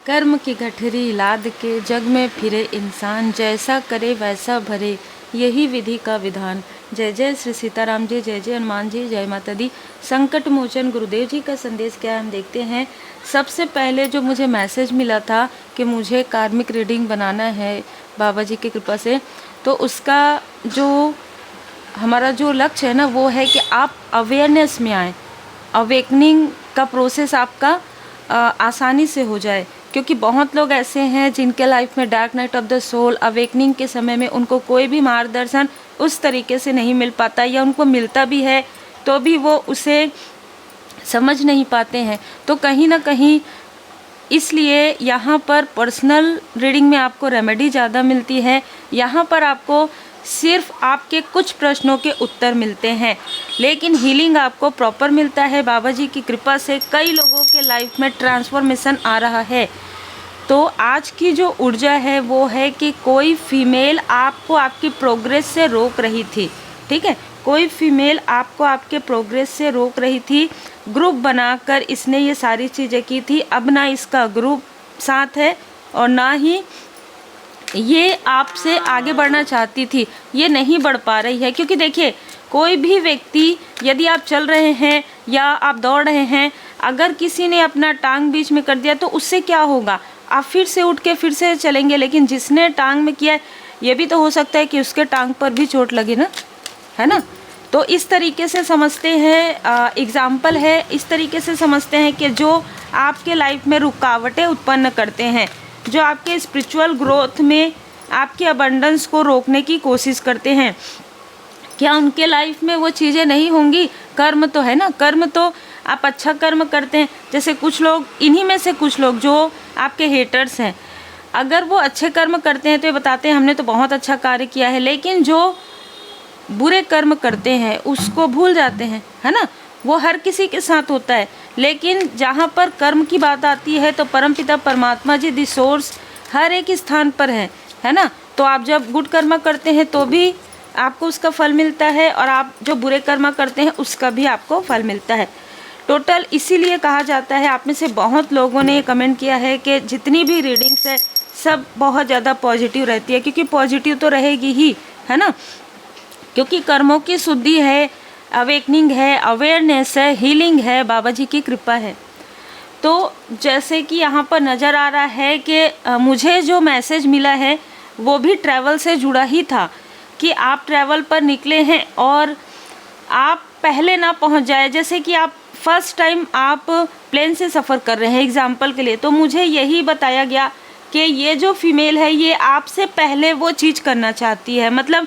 कर्म की गठरी लाद के जग में फिरे इंसान, जैसा करे वैसा भरे, यही विधि का विधान। जय जय श्री सीताराम जी, जय जय हनुमान जी, जय माता दी। संकट मोचन गुरुदेव जी का संदेश क्या है हम देखते हैं। सबसे पहले जो मुझे मैसेज मिला था कि मुझे कार्मिक रीडिंग बनाना है बाबा जी की कृपा से, तो उसका जो हमारा जो लक्ष्य है ना, वो है कि आप अवेयरनेस में आए, अवेकनिंग का प्रोसेस आपका आसानी से हो जाए। क्योंकि बहुत लोग ऐसे हैं जिनके लाइफ में dark night of the soul awakening के समय में उनको कोई भी मार्गदर्शन उस तरीके से नहीं मिल पाता, या उनको मिलता भी है तो भी वो उसे समझ नहीं पाते हैं। तो कहीं ना कहीं इसलिए यहाँ पर पर्सनल रीडिंग में आपको रेमेडी ज़्यादा मिलती है। यहाँ पर आपको सिर्फ आपके कुछ प्रश्नों के उत्तर मिलते हैं, लेकिन हीलिंग आपको प्रॉपर मिलता है। बाबा जी की कृपा से कई लोगों के लाइफ में ट्रांसफॉर्मेशन आ रहा है। तो आज की जो ऊर्जा है वो है कि कोई फीमेल आपको आपकी प्रोग्रेस से रोक रही थी, ठीक है, कोई फीमेल आपको आपके प्रोग्रेस से रोक रही थी। ग्रुप बनाकर इसने ये सारी चीज़ें की थी। अब ना इसका ग्रुप साथ है और ना ही ये आपसे आगे बढ़ना चाहती थी, ये नहीं बढ़ पा रही है। क्योंकि देखिए, कोई भी व्यक्ति, यदि आप चल रहे हैं या आप दौड़ रहे हैं, अगर किसी ने अपना टांग बीच में कर दिया तो उससे क्या होगा, आप फिर से उठ के फिर से चलेंगे। लेकिन जिसने टांग में किया है, ये भी तो हो सकता है कि उसके टांग पर भी चोट लगे ना, है ना। तो इस तरीके से समझते हैं, एग्जाम्पल है, इस तरीके से समझते हैं कि जो आपके लाइफ में रुकावटें उत्पन्न करते हैं, जो आपके स्पिरिचुअल ग्रोथ में आपके अबंडेंस को रोकने की कोशिश करते हैं, क्या उनके लाइफ में वो चीज़ें नहीं होंगी। कर्म तो है ना, कर्म तो आप अच्छा कर्म करते हैं। जैसे कुछ लोग, इन्हीं में से कुछ लोग जो आपके हेटर्स हैं, अगर वो अच्छे कर्म करते हैं तो ये बताते हैं हमने तो बहुत अच्छा कार्य किया है, लेकिन जो बुरे कर्म करते हैं उसको भूल जाते हैं, है ना। वो हर किसी के साथ होता है, लेकिन जहाँ पर कर्म की बात आती है तो परमपिता परमात्मा जी दी सोर्स हर एक स्थान पर है ना। तो आप जब गुड कर्म करते हैं तो भी आपको उसका फल मिलता है, और आप जो बुरे कर्म करते हैं उसका भी आपको फल मिलता है। टोटल इसीलिए कहा जाता है, आप में से बहुत लोगों ने ये कमेंट किया है कि जितनी भी रीडिंग्स है सब बहुत ज़्यादा पॉजिटिव रहती है, क्योंकि पॉजिटिव तो रहेगी ही, है ना। क्योंकि कर्मों की शुद्धि है, अवेकनिंग है, अवेयरनेस है, हीलिंग है, बाबा जी की कृपा है। तो जैसे कि यहाँ पर नज़र आ रहा है कि मुझे जो मैसेज मिला है वो भी ट्रैवल से जुड़ा ही था, कि आप ट्रैवल पर निकले हैं और आप पहले ना पहुँच जाए। जैसे कि आप फर्स्ट टाइम आप प्लेन से सफ़र कर रहे हैं एग्जाम्पल के लिए, तो मुझे यही बताया गया कि ये जो फीमेल है ये आपसे पहले वो चीज़ करना चाहती है। मतलब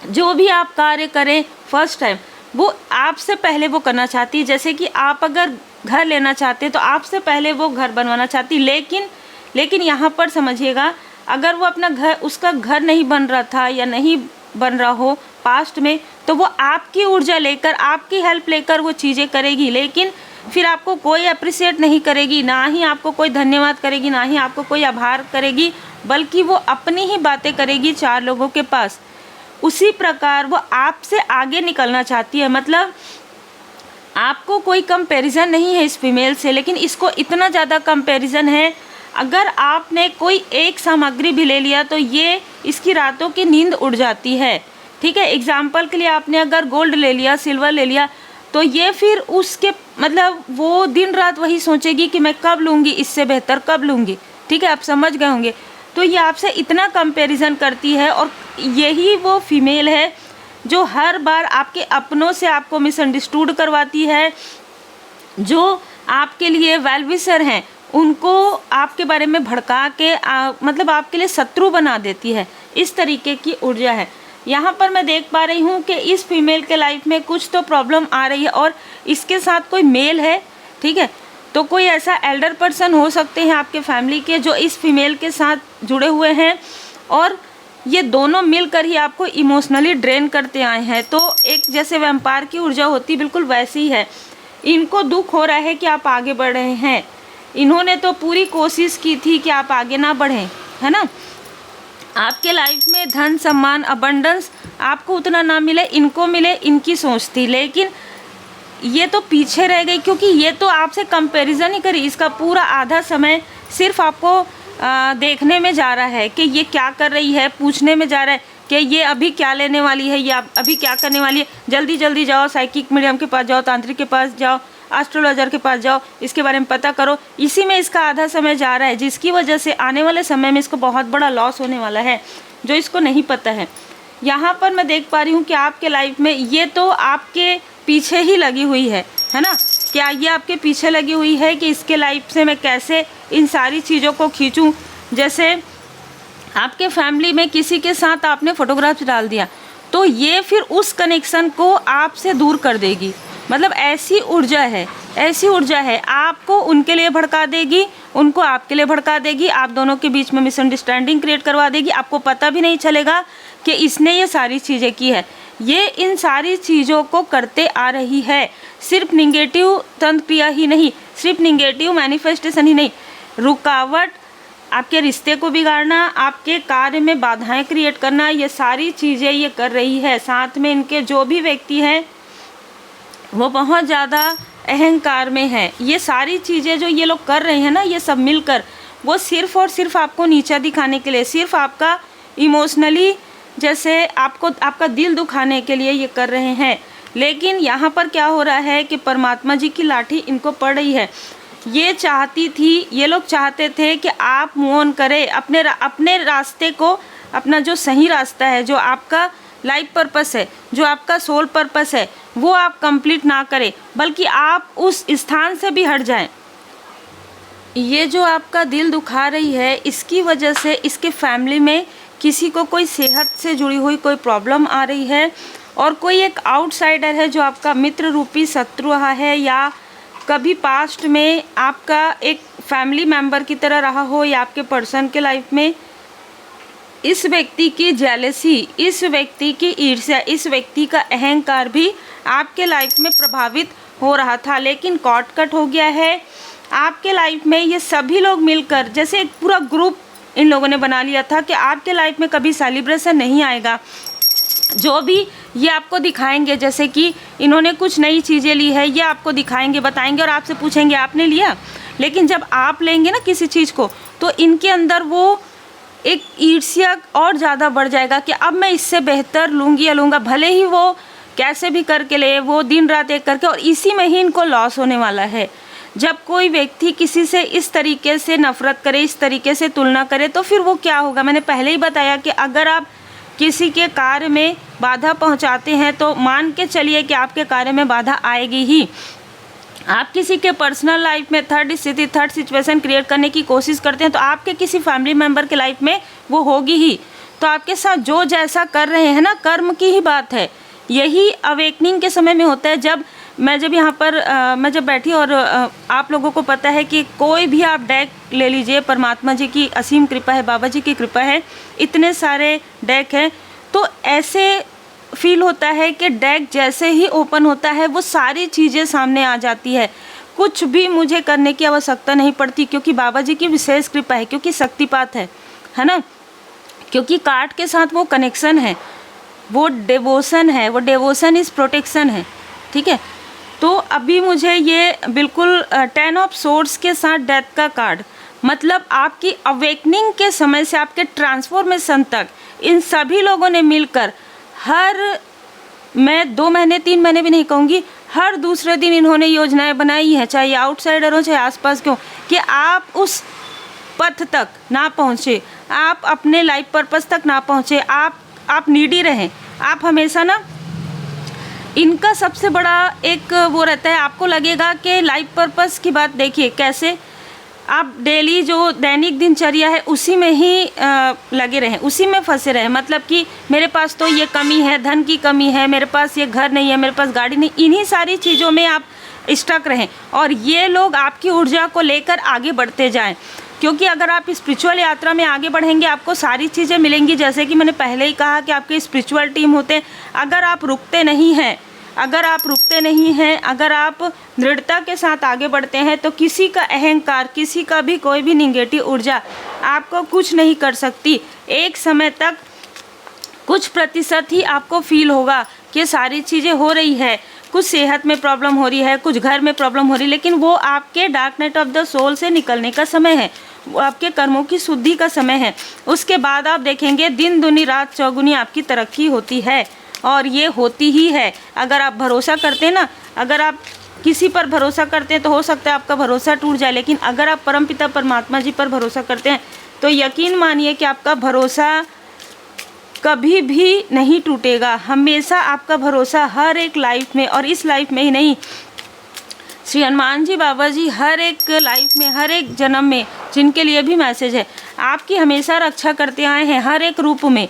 जो भी आप कार्य करें फर्स्ट टाइम, वो आपसे पहले वो करना चाहती है। जैसे कि आप अगर घर लेना चाहते तो आपसे पहले वो घर बनवाना चाहती। लेकिन यहाँ पर समझिएगा, अगर वो अपना घर, उसका घर नहीं बन रहा था या नहीं बन रहा हो पास्ट में, तो वो आपकी ऊर्जा लेकर, आपकी हेल्प लेकर वो चीज़ें करेगी, लेकिन फिर आपको कोई अप्रिशिएट नहीं करेगी, ना ही आपको कोई धन्यवाद करेगी, ना ही आपको कोई आभार करेगी, बल्कि वो अपनी ही बातें करेगी चार लोगों के पास। उसी प्रकार वो आपसे आगे निकलना चाहती है। मतलब आपको कोई कंपैरिजन नहीं है इस फीमेल से, लेकिन इसको इतना ज़्यादा कंपैरिजन है, अगर आपने कोई एक सामग्री भी ले लिया तो ये इसकी रातों की नींद उड़ जाती है, ठीक है। एग्जाम्पल के लिए आपने अगर गोल्ड ले लिया, सिल्वर ले लिया, तो ये फिर उसके मतलब वो दिन रात वही सोचेगी कि मैं कब लूँगी, इससे बेहतर कब लूँगी, ठीक है, आप समझ गए होंगे। तो ये आपसे इतना कंपैरिजन करती है, और यही वो फीमेल है जो हर बार आपके अपनों से आपको मिसअंडरस्टूड करवाती है। जो आपके लिए वेल विशर हैं उनको आपके बारे में भड़का के मतलब आपके लिए शत्रु बना देती है। इस तरीके की ऊर्जा है। यहाँ पर मैं देख पा रही हूँ कि इस फीमेल के लाइफ में कुछ तो प्रॉब्लम आ रही है, और इसके साथ कोई मेल है, ठीक है। तो कोई ऐसा एल्डर पर्सन हो सकते हैं आपके फैमिली के जो इस फीमेल के साथ जुड़े हुए हैं, और ये दोनों मिलकर ही आपको इमोशनली ड्रेन करते आए हैं। तो एक जैसे वैम्पायर की ऊर्जा होती बिल्कुल वैसी ही है। इनको दुख हो रहा है कि आप आगे बढ़ रहे हैं, इन्होंने तो पूरी कोशिश की थी कि आप आगे ना बढ़ें, है ना। आपके लाइफ में धन, सम्मान, अबंडेंस आपको उतना ना मिले, इनको मिले, इनकी सोच थी, लेकिन ये तो पीछे रह गई, क्योंकि ये तो आपसे कंपैरिजन ही करी। इसका पूरा आधा समय सिर्फ आपको देखने में जा रहा है कि ये क्या कर रही है, पूछने में जा रहा है कि ये अभी क्या लेने वाली है, या अभी क्या करने वाली है, जल्दी जल्दी जाओ साइकिक मीडियम के पास जाओ, तांत्रिक के पास जाओ, एस्ट्रोलॉजर के पास जाओ, इसके बारे में पता करो। इसी में इसका आधा समय जा रहा है, जिसकी वजह से आने वाले समय में इसको बहुत बड़ा लॉस होने वाला है, जो इसको नहीं पता है। यहाँ पर मैं देख पा रही हूँ कि आपके लाइफ में ये तो आपके पीछे ही लगी हुई है ना? क्या ये आपके पीछे लगी हुई है कि इसके लाइफ से मैं कैसे इन सारी चीज़ों को खींचूं? जैसे आपके फैमिली में किसी के साथ आपने फोटोग्राफ्स डाल दिया, तो ये फिर उस कनेक्शन को आपसे दूर कर देगी। मतलब ऐसी ऊर्जा है, ऐसी ऊर्जा है, आपको उनके लिए भड़का देगी, उनको आपके लिए भड़का देगी, आप दोनों के बीच में मिसअंडरस्टैंडिंग क्रिएट करवा देगी। आपको पता भी नहीं चलेगा कि इसने ये सारी चीज़ें की है। ये इन सारी चीज़ों को करते आ रही है। सिर्फ निगेटिव तंत्र क्रिया ही नहीं, सिर्फ निगेटिव मैनिफेस्टेशन ही नहीं, रुकावट, आपके रिश्ते को बिगाड़ना, आपके कार्य में बाधाएं क्रिएट करना, ये सारी चीज़ें ये कर रही है। साथ में इनके जो भी व्यक्ति हैं वो बहुत ज़्यादा अहंकार में है। ये सारी चीज़ें जो ये लोग कर रहे हैं ना, ये सब मिलकर वो सिर्फ़ और सिर्फ आपको नीचा दिखाने के लिए, सिर्फ आपका इमोशनली जैसे आपको आपका दिल दुखाने के लिए ये कर रहे हैं। लेकिन यहाँ पर क्या हो रहा है कि परमात्मा जी की लाठी इनको पड़ रही है। ये चाहती थी, ये लोग चाहते थे कि आप मूव ऑन करें अपने रास्ते को, अपना जो सही रास्ता है, जो आपका लाइफ पर्पस है, जो आपका सोल पर्पस है, वो आप कंप्लीट ना करें, बल्कि आप उस स्थान से भी हट जाएं। ये जो आपका दिल दुखा रही है, इसकी वजह से इसके फैमिली में किसी को कोई सेहत से जुड़ी हुई कोई प्रॉब्लम आ रही है, और कोई एक आउटसाइडर है जो आपका मित्र रूपी शत्रु रहा है, या कभी पास्ट में आपका एक फैमिली मेम्बर की तरह रहा हो, या आपके पर्सन के लाइफ में इस व्यक्ति की जेलसी, इस व्यक्ति की ईर्ष्या, इस व्यक्ति का अहंकार भी आपके लाइफ में प्रभावित हो रहा था। लेकिन कॉर्ड कट हो गया है। आपके लाइफ में ये सभी लोग मिलकर, जैसे एक पूरा ग्रुप इन लोगों ने बना लिया था कि आपके लाइफ में कभी सेलिब्रेशन नहीं आएगा। जो भी ये आपको दिखाएंगे, जैसे कि इन्होंने कुछ नई चीज़ें ली है, ये आपको दिखाएंगे, बताएंगे और आपसे पूछेंगे आपने लिया। लेकिन जब आप लेंगे ना किसी चीज़ को, तो इनके अंदर वो एक ईर्ष्या और ज़्यादा बढ़ जाएगा कि अब मैं इससे बेहतर लूँगी या लूँगा, भले ही वो कैसे भी करके ले, वो दिन रात एक करके, और इसी में ही इनको लॉस होने वाला है। जब कोई व्यक्ति किसी से इस तरीके से नफ़रत करे, इस तरीके से तुलना करे, तो फिर वो क्या होगा। मैंने पहले ही बताया कि अगर आप किसी के कार्य में बाधा पहुंचाते हैं, तो मान के चलिए कि आपके कार्य में बाधा आएगी ही। आप किसी के पर्सनल लाइफ में थर्ड स्थिति, थर्ड सिचुएशन क्रिएट करने की कोशिश करते हैं, तो आपके किसी फैमिली मेम्बर के लाइफ में वो होगी ही। तो आपके साथ जो जैसा कर रहे हैं ना, कर्म की ही बात है। यही अवेकनिंग के समय में होता है। जब यहाँ पर मैं जब बैठी, और आप लोगों को पता है कि कोई भी आप डेक ले लीजिए, परमात्मा जी की असीम कृपा है, बाबा जी की कृपा है, इतने सारे डेक हैं, तो ऐसे फील होता है कि डेक जैसे ही ओपन होता है वो सारी चीज़ें सामने आ जाती है। कुछ भी मुझे करने की आवश्यकता नहीं पड़ती, क्योंकि बाबा जी की विशेष कृपा है, क्योंकि शक्तिपात है ना, क्योंकि कार्ड के साथ वो कनेक्शन है, वो डिवोशन है, वो डिवोशन इज़ प्रोटेक्शन है। ठीक है, तो अभी मुझे ये बिल्कुल 10 ऑफ सोर्ड्स के साथ डेथ का कार्ड, मतलब आपकी अवेकनिंग के समय से आपके ट्रांसफॉर्मेशन तक इन सभी लोगों ने मिलकर मैं 2 महीने 3 महीने भी नहीं कहूँगी, हर दूसरे दिन इन्होंने योजनाएं बनाई हैं, चाहे आउटसाइडर हो चाहे आसपास के हो, कि आप उस पथ तक ना पहुँचे, आप अपने लाइफ पर्पस तक ना पहुँचे, आप नीडी रहें। आप हमेशा ना, इनका सबसे बड़ा एक वो रहता है, आपको लगेगा कि लाइफ पर्पस की बात देखिए कैसे आप डेली जो दैनिक दिनचर्या है उसी में ही लगे रहें, उसी में फंसे रहें। मतलब कि मेरे पास तो ये कमी है, धन की कमी है, मेरे पास ये घर नहीं है, मेरे पास गाड़ी नहीं, इन्हीं सारी चीज़ों में आप स्टक रहें, और ये लोग आपकी ऊर्जा को लेकर आगे बढ़ते जाएं। क्योंकि अगर आप स्पिरिचुअल यात्रा में आगे बढ़ेंगे, आपको सारी चीज़ें मिलेंगी। जैसे कि मैंने पहले ही कहा कि आपके स्पिरिचुअल टीम होते हैं। अगर आप रुकते नहीं हैं, अगर आप दृढ़ता के साथ आगे बढ़ते हैं, तो किसी का अहंकार, किसी का भी कोई भी निगेटिव ऊर्जा आपको कुछ नहीं कर सकती। एक समय तक कुछ प्रतिशत ही आपको फील होगा कि सारी चीज़ें हो रही है, कुछ सेहत में प्रॉब्लम हो रही है, कुछ घर में प्रॉब्लम हो रही है, लेकिन वो आपके dark night of the soul से निकलने का समय है। वो आपके कर्मों की शुद्धि का समय है। उसके बाद आप देखेंगे दिन दुनी रात चौगुनी आपकी तरक्की होती है, और ये होती ही है। अगर आप भरोसा करते हैं ना, अगर आप किसी पर भरोसा करते हैं तो हो सकता है आपका भरोसा टूट जाए, लेकिन अगर आप परमपिता परमात्मा जी पर भरोसा करते हैं तो यकीन मानिए कि आपका भरोसा कभी भी नहीं टूटेगा। हमेशा आपका भरोसा हर एक लाइफ में, और इस लाइफ में ही नहीं, श्री हनुमान जी बाबा जी हर एक लाइफ में, हर एक जन्म में, जिनके लिए भी मैसेज है, आपकी हमेशा रक्षा करते आए हैं हर एक रूप में।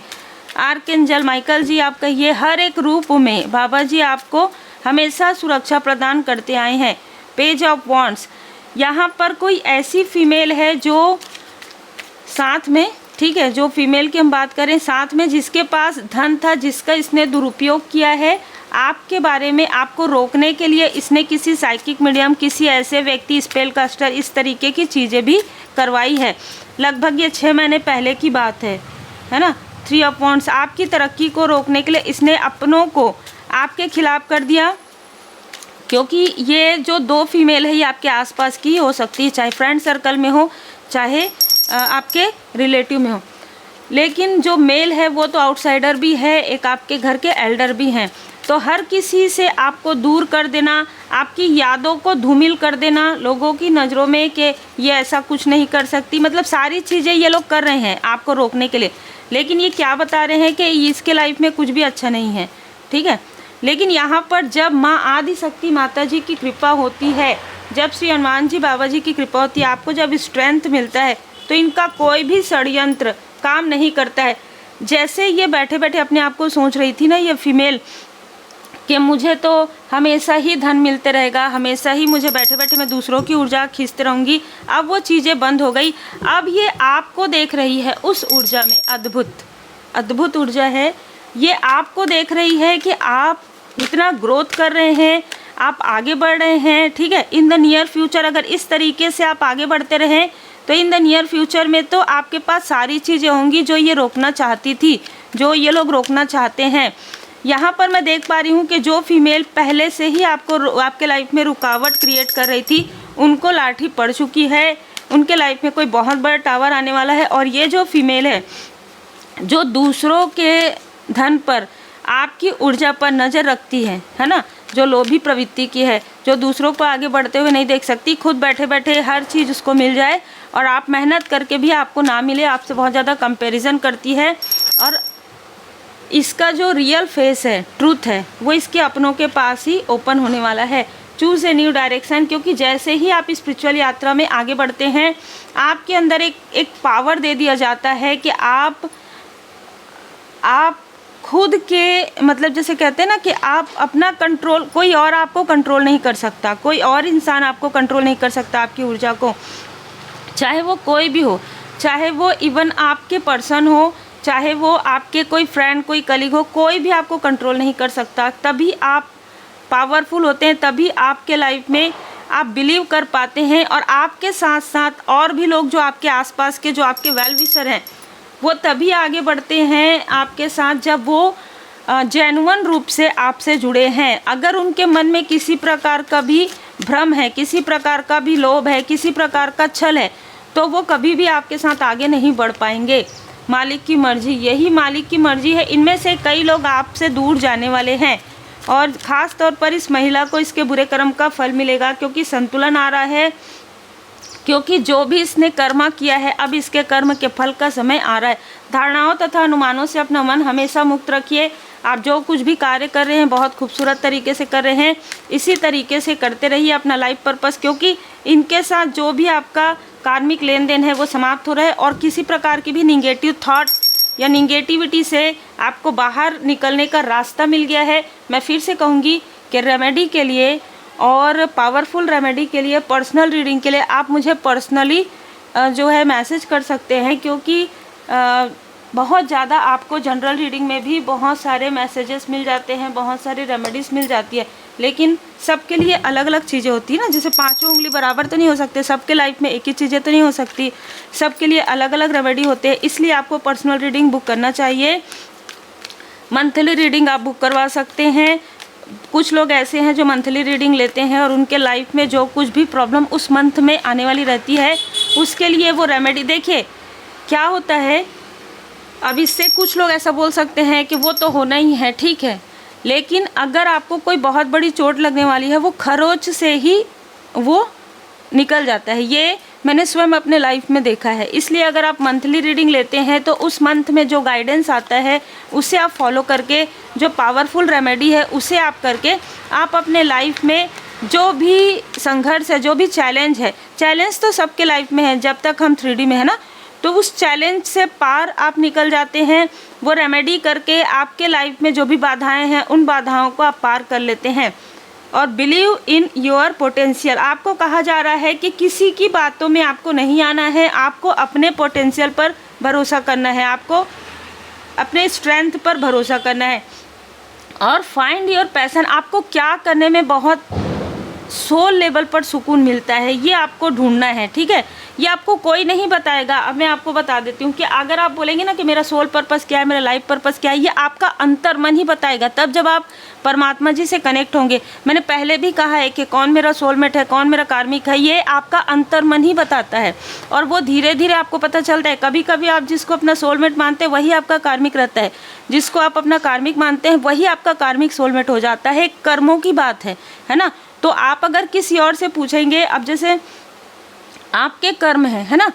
आर्कएंजल माइकल जी आप कहिए, हर एक रूप में बाबा जी आपको हमेशा सुरक्षा प्रदान करते आए हैं। पेज ऑफ वॉन्ड्स, यहाँ पर कोई ऐसी फीमेल है जो साथ में, ठीक है, जो फीमेल की हम बात करें, साथ में जिसके पास धन था, जिसका इसने दुरुपयोग किया है आपके बारे में, आपको रोकने के लिए इसने किसी साइकिक मीडियम, किसी ऐसे व्यक्ति, स्पेल कास्टर, इस तरीके की चीज़ें भी करवाई है। लगभग ये 6 महीने पहले की बात है ना। 3 ऑफ वॉन्ड्स, आपकी तरक्की को रोकने के लिए इसने अपनों को आपके खिलाफ कर दिया, क्योंकि ये जो 2 फीमेल है ये आपके आसपास की हो सकती है, चाहे फ्रेंड सर्कल में हो, चाहे आपके रिलेटिव में हो। लेकिन जो मेल है वो तो आउटसाइडर भी है, एक आपके घर के एल्डर भी हैं। तो हर किसी से आपको दूर कर देना, आपकी यादों को धूमिल कर देना लोगों की नज़रों में कि ये ऐसा कुछ नहीं कर सकती, मतलब सारी चीज़ें ये लोग कर रहे हैं आपको रोकने के लिए। लेकिन ये क्या बता रहे हैं कि इसके लाइफ में कुछ भी अच्छा नहीं है, ठीक है। लेकिन यहाँ पर जब माँ आदि शक्ति माता जी की कृपा होती है, जब श्री हनुमान जी बाबा जी की कृपा होती है, आपको जब स्ट्रेंथ मिलता है, तो इनका कोई भी षड्यंत्र काम नहीं करता है। जैसे ये बैठे बैठे अपने आप को सोच रही थी ना ये फीमेल कि मुझे तो हमेशा ही धन मिलते रहेगा, हमेशा ही मुझे बैठे बैठे मैं दूसरों की ऊर्जा खींचते रहूँगी, अब वो चीज़ें बंद हो गई। अब ये आपको देख रही है उस ऊर्जा में, अद्भुत ऊर्जा है ये। आपको देख रही है कि आप इतना ग्रोथ कर रहे हैं, आप आगे बढ़ रहे हैं, ठीक है। इन द नियर फ्यूचर अगर इस तरीके से आप आगे बढ़ते रहें तो इन द नियर फ्यूचर में तो आपके पास सारी चीज़ें होंगी जो ये रोकना चाहती थी, जो ये लोग रोकना चाहते हैं। यहाँ पर मैं देख पा रही हूँ कि जो फीमेल पहले से ही आपके लाइफ में रुकावट क्रिएट कर रही थी, उनको लाठी पड़ चुकी है, उनके लाइफ में कोई बहुत बड़ा टावर आने वाला है। और ये जो फीमेल है जो दूसरों के धन पर, आपकी ऊर्जा पर नज़र रखती है ना, जो लोभी प्रवृत्ति की है, जो दूसरों को आगे बढ़ते हुए नहीं देख सकती, खुद बैठे बैठे हर चीज़ उसको मिल जाए और आप मेहनत करके भी आपको ना मिले, आपसे बहुत ज़्यादा कंपैरिजन करती है। और इसका जो रियल फेस है, ट्रूथ है, वो इसके अपनों के पास ही ओपन होने वाला है। चूज़ ए न्यू डायरेक्शन, क्योंकि जैसे ही आप स्पिरिचुअल यात्रा में आगे बढ़ते हैं, आपके अंदर एक पावर दे दिया जाता है कि आप खुद के, मतलब जैसे कहते हैं ना कि आप अपना कंट्रोल, कोई और आपको कंट्रोल नहीं कर सकता, कोई और इंसान आपको कंट्रोल नहीं कर सकता आपकी ऊर्जा को, चाहे वो कोई भी हो, चाहे वो इवन आपके पर्सन हो, चाहे वो आपके कोई फ्रेंड, कोई कलीग हो, कोई भी आपको कंट्रोल नहीं कर सकता। तभी आप पावरफुल होते हैं, तभी आपके लाइफ में आप बिलीव कर पाते हैं। और आपके साथ साथ और भी लोग जो आपके आसपास के, जो आपके वेल विशर हैं, वो तभी आगे बढ़ते हैं आपके साथ जब वो जेन्युइन रूप से आपसे जुड़े हैं। अगर उनके मन में किसी प्रकार का भी भ्रम है, किसी प्रकार का भी लोभ है, किसी प्रकार का छल है, तो वो कभी भी आपके साथ आगे नहीं बढ़ पाएंगे। मालिक की मर्जी, यही मालिक की मर्जी है। इनमें से कई लोग आपसे दूर जाने वाले हैं, और ख़ास तौर पर इस महिला को इसके बुरे कर्म का फल मिलेगा, क्योंकि संतुलन आ रहा है, क्योंकि जो भी इसने कर्म किया है, अब इसके कर्म के फल का समय आ रहा है। धारणाओं तथा अनुमानों से अपना मन हमेशा मुक्त रखिए। आप जो कुछ भी कार्य कर रहे हैं बहुत खूबसूरत तरीके से कर रहे हैं, इसी तरीके से करते रहिए अपना लाइफ पर्पस, क्योंकि इनके साथ जो भी आपका कार्मिक लेन देन है वो समाप्त हो रहा है। और किसी प्रकार की भी निगेटिव थॉट या निगेटिविटी से आपको बाहर निकलने का रास्ता मिल गया है। मैं फिर से कहूँगी कि रेमेडी के लिए और पावरफुल रेमेडी के लिए, पर्सनल रीडिंग के लिए आप मुझे पर्सनली जो है मैसेज कर सकते हैं, क्योंकि बहुत ज़्यादा आपको जनरल रीडिंग में भी बहुत सारे मैसेजेस मिल जाते हैं, बहुत सारी रेमेडीज़ मिल जाती है, लेकिन सबके लिए अलग अलग चीज़ें होती है ना। जैसे 5 उंगली बराबर तो नहीं हो सकते, सबके लाइफ में एक ही चीज़ें तो नहीं हो सकती, सबके लिए अलग अलग रेमेडी होते हैं। इसलिए आपको पर्सनल रीडिंग बुक करना चाहिए। मंथली रीडिंग आप बुक करवा सकते हैं। कुछ लोग ऐसे हैं जो मंथली रीडिंग लेते हैं और उनके लाइफ में जो कुछ भी प्रॉब्लम उस मंथ में आने वाली रहती है उसके लिए वो रेमेडी। देखिए क्या होता है, अब इससे कुछ लोग ऐसा बोल सकते हैं कि वो तो होना ही है, ठीक है, लेकिन अगर आपको कोई बहुत बड़ी चोट लगने वाली है, वो खरोच से ही वो निकल जाता है। ये मैंने स्वयं अपने लाइफ में देखा है। इसलिए अगर आप मंथली रीडिंग लेते हैं तो उस मंथ में जो गाइडेंस आता है उसे आप फॉलो करके, जो पावरफुल रेमेडी है उसे आप करके, आप अपने लाइफ में जो भी संघर्ष है, जो भी चैलेंज है, चैलेंज तो सबके लाइफ में है जब तक हम 3D में है ना, तो उस चैलेंज से पार आप निकल जाते हैं। वो रेमेडी करके आपके लाइफ में जो भी बाधाएं हैं उन बाधाओं को आप पार कर लेते हैं। और बिलीव इन योर पोटेंशियल, आपको कहा जा रहा है कि किसी की बातों में आपको नहीं आना है, आपको अपने पोटेंशियल पर भरोसा करना है, आपको अपने स्ट्रेंथ पर भरोसा करना है। और फाइंड योर पैशन, आपको क्या करने में बहुत सोल लेवल पर सुकून मिलता है ये आपको ढूंढना है, ठीक है। ये आपको कोई नहीं बताएगा। अब मैं आपको बता देती हूँ कि अगर आप बोलेंगे ना कि मेरा सोल पर्पस क्या है, मेरा लाइफ पर्पस क्या है, ये आपका अंतर्मन ही बताएगा। तब जब आप परमात्मा जी से कनेक्ट होंगे, मैंने पहले भी कहा है कि कौन मेरा सोलमेट है, कौन मेरा कार्मिक है, ये आपका अंतर्मन ही बताता है। और वो धीरे धीरे आपको पता चलता है। कभी कभी आप जिसको अपना सोलमेट मानते हैं वही आपका कार्मिक रहता है, जिसको आप अपना कार्मिक मानते हैं वही आपका कार्मिक सोलमेट हो जाता है। कर्मों की बात है ना। तो आप अगर किसी और से पूछेंगे, अब जैसे आपके कर्म है ना,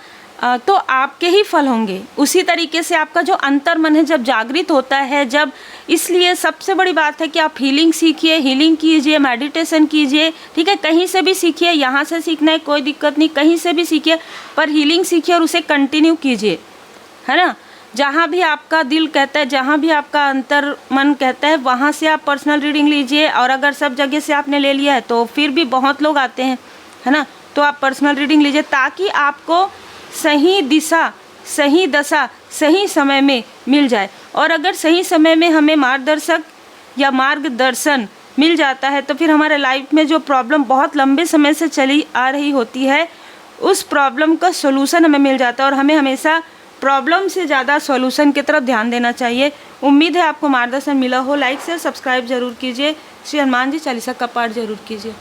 तो आपके ही फल होंगे। उसी तरीके से आपका जो अंतर्मन है जब जागृत होता है, जब, इसलिए सबसे बड़ी बात है कि आप हीलिंग सीखिए, हीलिंग कीजिए, मेडिटेशन कीजिए, ठीक है। कहीं से भी सीखिए, यहाँ से सीखना है कोई दिक्कत नहीं, कहीं से भी सीखिए, पर हीलिंग सीखिए और उसे कंटिन्यू कीजिए, है ना। जहाँ भी आपका दिल कहता है, जहाँ भी आपका अंतर मन कहता है, वहाँ से आप पर्सनल रीडिंग लीजिए। और अगर सब जगह से आपने ले लिया है तो फिर भी बहुत लोग आते हैं, है ना, तो आप पर्सनल रीडिंग लीजिए ताकि आपको सही दिशा, सही दशा, सही समय में मिल जाए। और अगर सही समय में हमें मार्गदर्शक या मार्गदर्शन मिल जाता है तो फिर हमारे लाइफ में जो प्रॉब्लम बहुत लंबे समय से चली आ रही होती है, उस प्रॉब्लम का सोल्यूशन हमें मिल जाता है। और हमें हमेशा प्रॉब्लम से ज़्यादा सॉल्यूशन की तरफ ध्यान देना चाहिए। उम्मीद है आपको मार्गदर्शन मिला हो। लाइक शेयर सब्सक्राइब जरूर कीजिए। श्री हनुमान जी चालीसा का पाठ जरूर कीजिए।